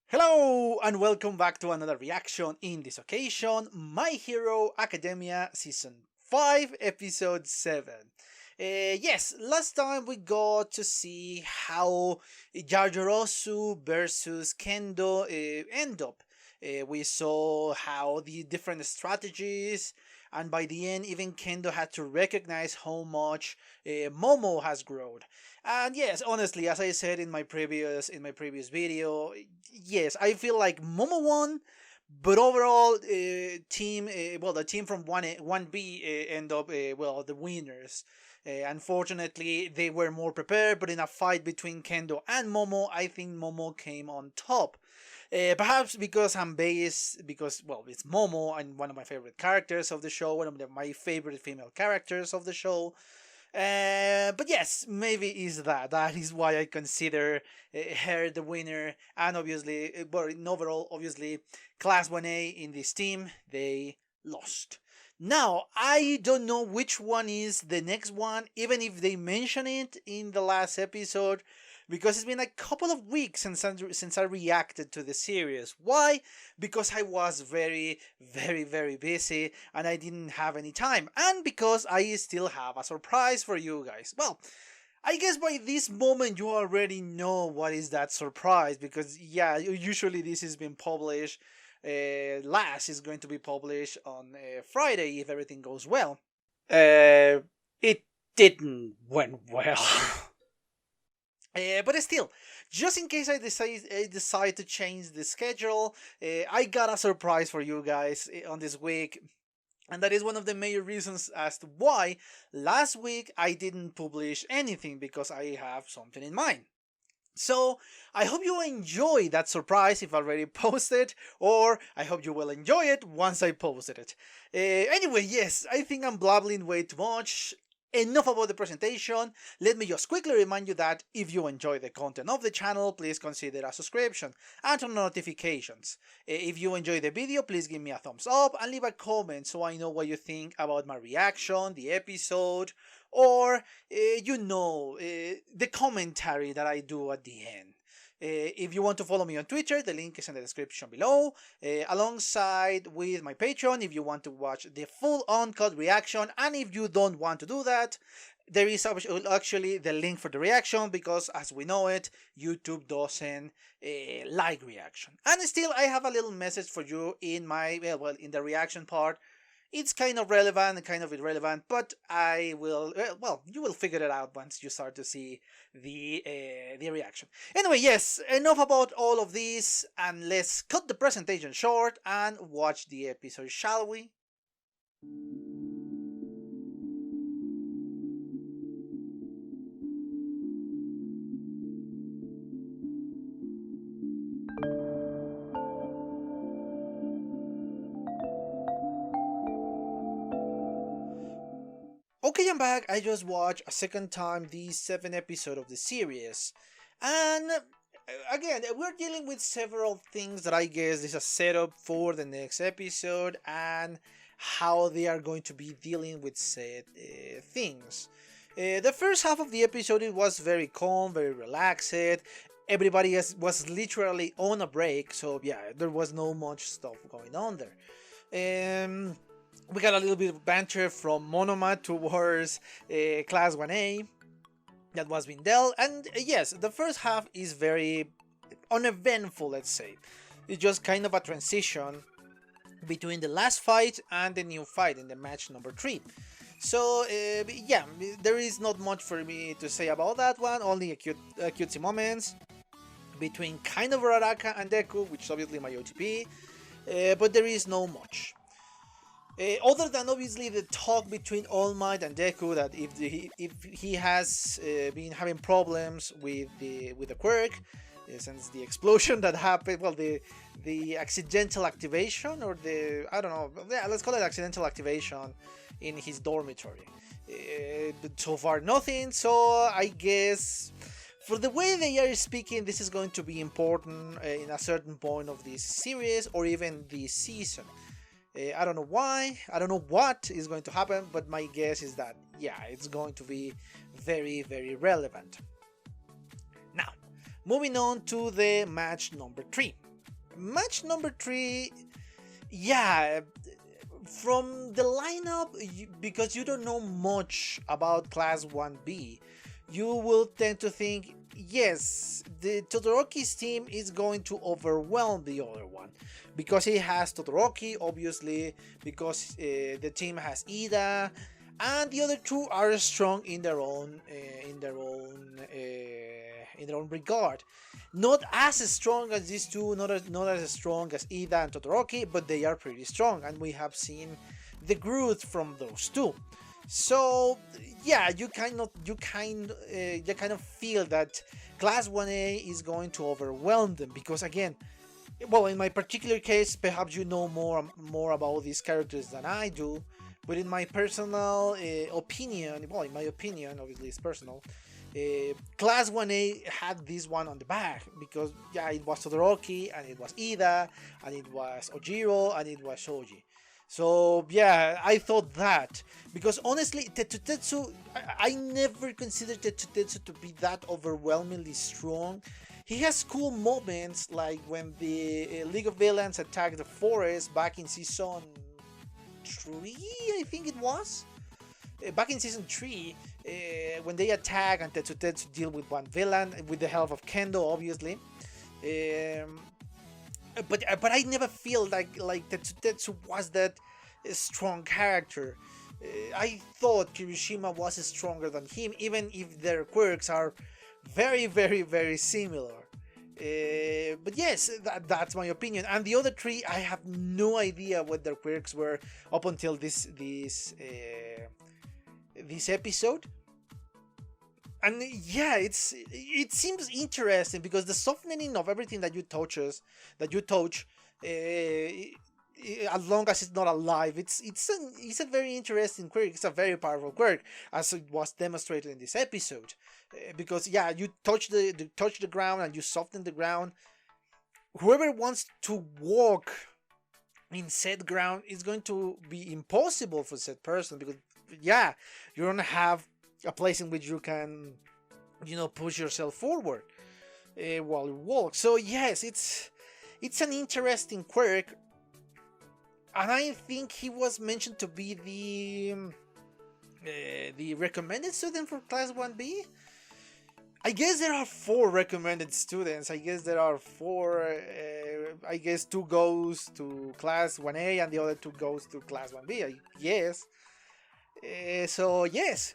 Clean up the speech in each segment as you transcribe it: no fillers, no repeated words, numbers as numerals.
Hello and welcome back to another reaction. In this occasion, My Hero Academia Season 5 Episode 7. Yes, last time we got to see how Yajirosu versus Kendo end up. We saw how the different strategies, and by the end even Kendo had to recognize how much Momo has grown. And yes, honestly, as I said in my previous video, yes, I feel like Momo won, but overall, the team from 1B end up, the winners. Unfortunately, they were more prepared, but in a fight between Kendo and Momo, I think Momo came on top. Perhaps because I'm biased, because, well, it's Momo and one of my favorite characters of the show, one of my favorite female characters of the show. But yes, maybe is that. That is why I consider her the winner. And obviously, but in overall, obviously, Class 1A in this team, they lost. Now, I don't know which one is the next one, even if they mention it in the last episode, because it's been a couple of weeks since I reacted to the series. Why? Because I was very busy and I didn't have any time, and because I still have a surprise for you guys. Well, I guess by this moment you already know what is that surprise, because yeah, usually this has been published. Last is going to be published on Friday if everything goes well. It didn't went well. But still, just in case I decide to change the schedule, I got a surprise for you guys on this week. And that is one of the major reasons as to why last week I didn't publish anything, because I have something in mind. So, I hope you enjoy that surprise if I already posted, or I hope you will enjoy it once I posted it. Anyway, yes, I think I'm blabbling way too much. Enough about the presentation. Let me just quickly remind you that if you enjoy the content of the channel, please consider a subscription and turn on notifications. If you enjoy the video, please give me a thumbs up and leave a comment so I know what you think about my reaction, the episode, or the commentary that I do at the end. If you want to follow me on Twitter, the link is in the description below, alongside with my Patreon if you want to watch the full uncut reaction. And if you don't want to do that, there is actually the link for the reaction, because as we know it, YouTube doesn't like reaction. And still, I have a little message for you in my, in the reaction part. It's kind of relevant and kind of irrelevant, but I will, you will figure it out once you start to see the reaction. Anyway, yes, enough about all of this, and let's cut the presentation short and watch the episode, shall we? Okay, I'm back. I just watched a second time the 7th episode of the series. And again, we're dealing with several things that I guess is a setup for the next episode and how they are going to be dealing with said things. The first half of the episode, it was very calm, very relaxed. Everybody was literally on a break, so yeah, there was no much stuff going on there. We got a little bit of banter from Monoma towards Class 1A that was being dealt, and yes, the first half is very uneventful, let's say. It's just kind of a transition between the last fight and the new fight in the match number 3. So, yeah, there is not much for me to say about that one, only cutesy moments between kind of Araraka and Deku, which is obviously my OTP, but there is no much. Other than obviously the talk between All Might and Deku, that if he has been having problems with the quirk since the explosion that happened, well, the accidental activation, or I don't know, yeah, let's call it accidental activation in his dormitory. So far nothing, so I guess for the way they are speaking, this is going to be important in a certain point of this series or even this season. I don't know why, I don't know what is going to happen, but my guess is that, yeah, it's going to be very relevant. Now, moving on to the match number 3. Match number 3, yeah, from the lineup, because you don't know much about Class 1B, you will tend to think, yes, the Todoroki's team is going to overwhelm the other one. Because he has Todoroki, obviously, because the team has Iida, and the other two are strong in their own regard. Not as strong as these two, not as strong as Iida and Todoroki, but they are pretty strong, and we have seen the growth from those two. So yeah, you kind of feel that Class 1A is going to overwhelm them, because again, well, in my particular case, perhaps you know more about these characters than I do, but in my personal opinion, well, in my opinion, obviously it's personal, Class 1A had this one on the back, because yeah, it was Todoroki, and it was Iida, and it was Ojiro, and it was Shoji. So yeah, I thought that, because honestly, Tetsutetsu, I never considered Tetsutetsu to be that overwhelmingly strong. He has cool moments, like when the League of Villains attacked the forest back in season 3, I think it was. Back in season 3, when they attack and Tetsutetsu deal with one villain, with the help of Kendo, obviously. But I never feel like Tetsutetsu was that strong character. I thought Kirishima was stronger than him, even if their quirks are very, very, very similar. But yes, that's my opinion. And the other three, I have no idea what their quirks were up until this episode. And yeah, it seems interesting, because the softening of everything that you touch, as long as it's not alive, it's a very interesting quirk. It's a very powerful quirk, as it was demonstrated in this episode. Because yeah, you touch the ground and you soften the ground. Whoever wants to walk in said ground, is going to be impossible for said person, because yeah, you don't have a place in which you can, push yourself forward while you walk. So yes, it's an interesting quirk, and I think he was mentioned to be the recommended student for Class 1B. I guess there are 4 recommended students. I guess there are 4. I guess 2 goes to Class 1A and the other 2 goes to Class 1B. I guess. So yes.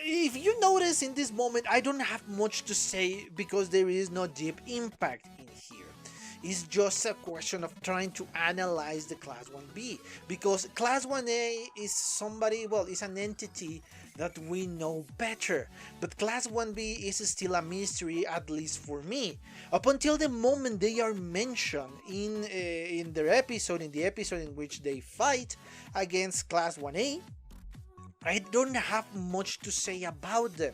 If you notice in this moment, I don't have much to say, because there is no deep impact in here. It's just a question of trying to analyze the Class 1B, because Class 1A is is an entity that we know better, but Class 1B is still a mystery, at least for me, up until the moment they are mentioned in the episode in which they fight against Class 1A. I don't have much to say about them,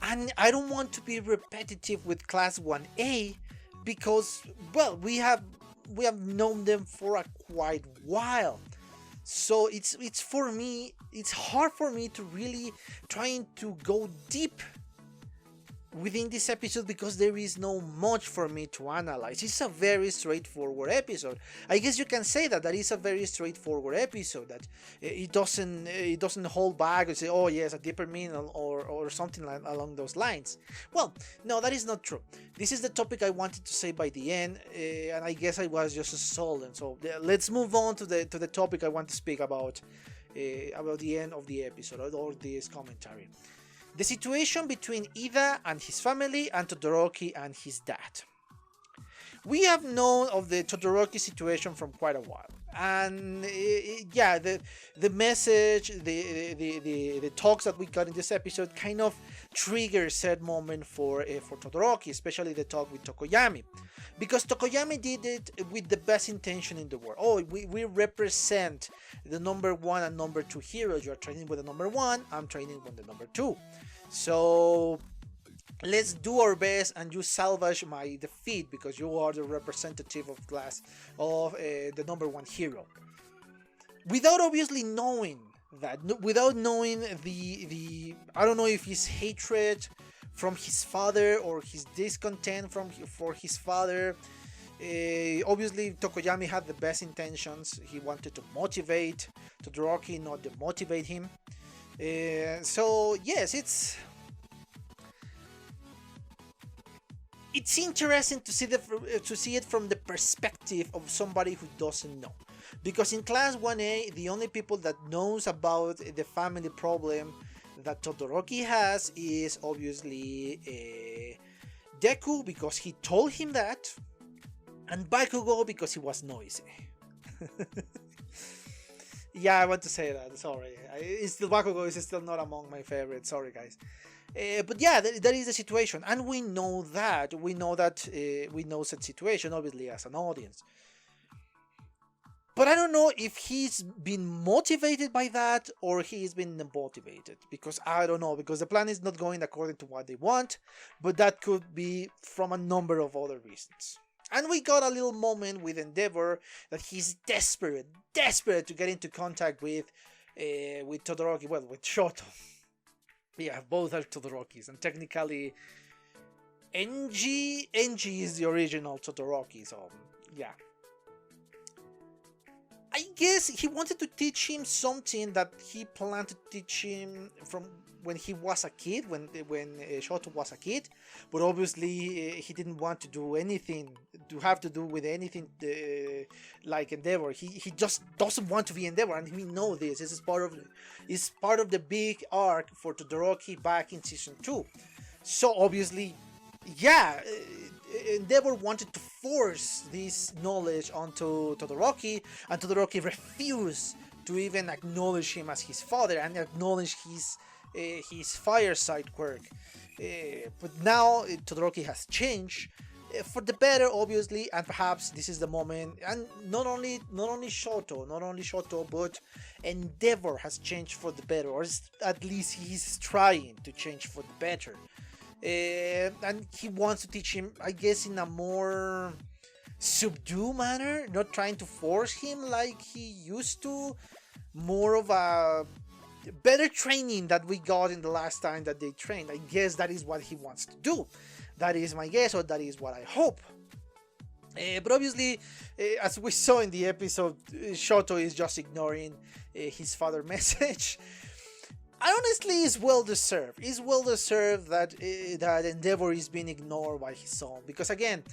and I don't want to be repetitive with Class 1A, because, well, we have known them for a quite while. So it's hard for me to really trying to go deep within this episode, because there is no much for me to analyze. It's a very straightforward episode. I guess you can say that is a very straightforward episode, that it doesn't hold back and say, oh yes, a deeper meaning, or something along those lines. Well, no, that is not true. This is the topic I wanted to say by the end, and I guess I was just stolen. So let's move on to the topic I want to speak about the end of the episode, or this commentary. The situation between Iida and his family, and Todoroki and his dad. We have known of the Todoroki situation from quite a while, and yeah, the message, the talks that we got in this episode kind of trigger said moment for Todoroki, especially the talk with Tokoyami, because Tokoyami did it with the best intention in the world. Oh, we represent the number 1 and number 2 heroes. You are training with the number 1, I'm training with the number 2. So let's do our best, and you salvage my defeat, because you are the representative of the number 1 hero. Without obviously knowing that, without knowing the I don't know if it's hatred from his father, or his discontent for his father. Obviously, Tokoyami had the best intentions. He wanted to motivate Todoroki, not demotivate him. So yes, it's interesting to see it from the perspective of somebody who doesn't know, because in class 1A, the only people that knows about the family problem that Todoroki has is obviously Deku, because he told him that, and Bakugo because he was noisy. Yeah, I want to say that. Sorry, Bakugo is still not among my favorites. Sorry, guys. But yeah, that is the situation, and we know that. We know such situation, obviously, as an audience. But I don't know if he's been motivated by that or he's been demotivated, because I don't know, because the plan is not going according to what they want, but that could be from a number of other reasons. And we got a little moment with Endeavor that he's desperate to get into contact with Todoroki, well, with Shoto. Yeah, both are Todorokis, and technically Enji is the original Todoroki, so yeah. I guess he wanted to teach him something that he planned to teach him from when he was a kid, when Shoto was a kid, but obviously he didn't want to do anything to have to do with anything like Endeavor. He just doesn't want to be Endeavor, and we know this. This is part of the big arc for Todoroki back in season 2. So obviously, yeah, Endeavor wanted to force this knowledge onto Todoroki, and Todoroki refused to even acknowledge him as his father and acknowledge his fireside quirk. But now Todoroki has changed for the better, obviously, and perhaps this is the moment. And not only Shoto, but Endeavor has changed for the better, or at least he's trying to change for the better. And he wants to teach him, I guess, in a more subdued manner, not trying to force him like he used to. More of a better training that we got in the last time that they trained. I guess that is what he wants to do. That is my guess, or that is what I hope. But obviously, as we saw in the episode, Shoto is just ignoring his father's message. Honestly, it's well deserved. It's well deserved that Endeavor is being ignored by his son. Because again,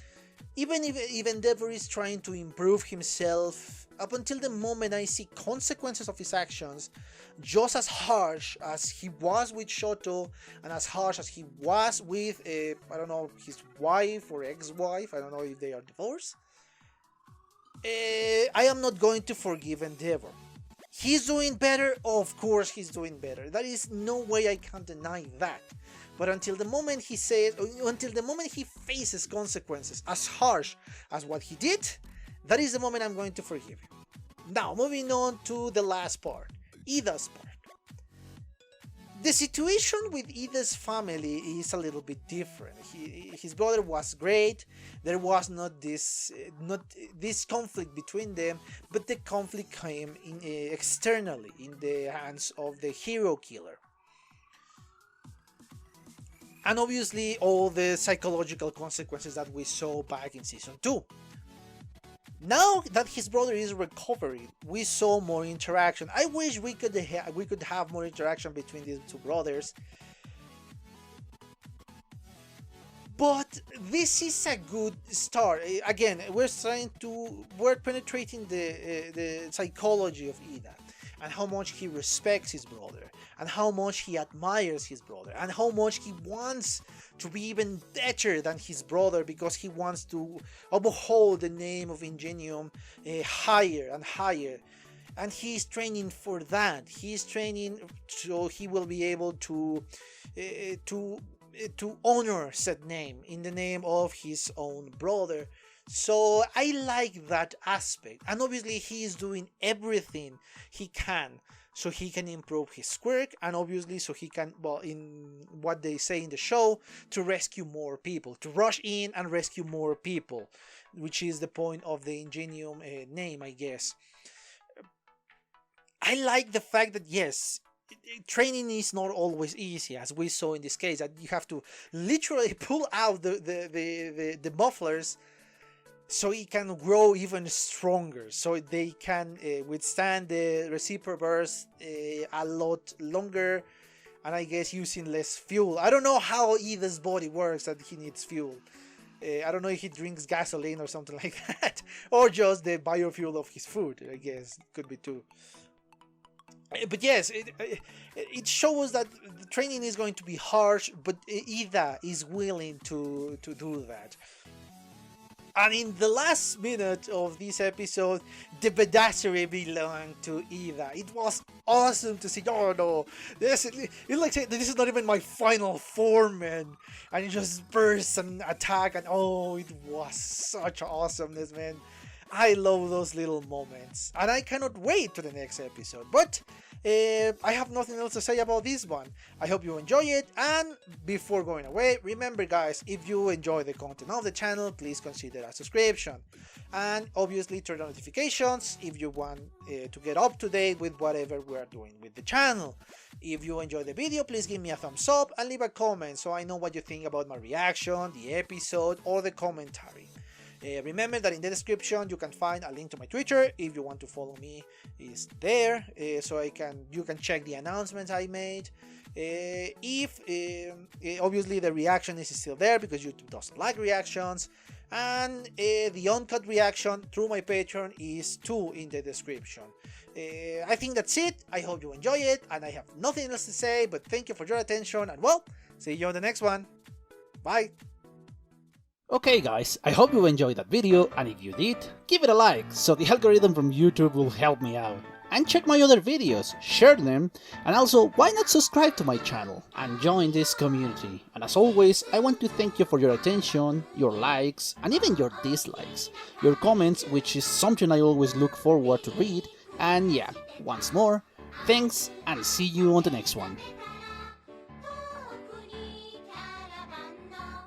even if Endeavor is trying to improve himself, up until the moment I see consequences of his actions just as harsh as he was with Shoto, and as harsh as he was with, I don't know, his wife or ex-wife. I don't know if they are divorced. I am not going to forgive Endeavor. He's doing better? Of course he's doing better. There is no way I can deny that. But until the moment he faces consequences as harsh as what he did, that is the moment I'm going to forgive him. Now, moving on to the last part, Iida's part. The situation with Iida's family is a little bit different. His brother was great. There was not this conflict between them, but the conflict came externally in the hands of the hero killer. And obviously all the psychological consequences that we saw back in season 2. Now that his brother is recovering, we saw more interaction. I wish we could have more interaction between these two brothers. But this is a good start. Again, we're penetrating the psychology of Iida, and how much he respects his brother, and how much he admires his brother, and how much he wants to be even better than his brother, because he wants to uphold the name of Ingenium higher and higher. And he's training for that. He's training so he will be able to honor said name in the name of his own brother. So I like that aspect, and obviously he is doing everything he can so he can improve his quirk, and obviously so he can, well, in what they say in the show, to rescue more people, to rush in and rescue more people, which is the point of the Ingenium name, I guess. I like the fact that yes, training is not always easy, as we saw in this case, that you have to literally pull out the mufflers so it can grow even stronger, so they can withstand the reciprocal burst a lot longer, and I guess using less fuel. I don't know how Iida's body works that he needs fuel. I don't know if he drinks gasoline or something like that, or just the biofuel of his food. I guess could be too. But yes, it shows that the training is going to be harsh, but Iida is willing to do that. And in the last minute of this episode, the badassery belonged to Iida. It was awesome to see. Oh no, it's like saying, this is not even my final form, man. And it just bursts and attack, and oh, it was such awesomeness, man. I love those little moments, and I cannot wait to the next episode. But I have nothing else to say about this one. I hope you enjoy it, and before going away, remember guys, if you enjoy the content of the channel, please consider a subscription, and obviously turn on notifications if you want to get up to date with whatever we are doing with the channel. If you enjoyed the video, please give me a thumbs up and leave a comment so I know what you think about my reaction, the episode, or the commentary. Remember that in the description you can find a link to my Twitter. If you want to follow me, is there, so you can check the announcements I made. Obviously the reaction is still there because YouTube doesn't like reactions, and the uncut reaction through my Patreon is too in the description. I think that's it. I hope you enjoy it, and I have nothing else to say, but thank you for your attention, and well, see you on the next one. Bye. Okay guys, I hope you enjoyed that video, and if you did, give it a like so the algorithm from YouTube will help me out. And check my other videos, share them, and also why not subscribe to my channel and join this community. And as always, I want to thank you for your attention, your likes, and even your dislikes, your comments, which is something I always look forward to read. And yeah, once more, thanks and see you on the next one.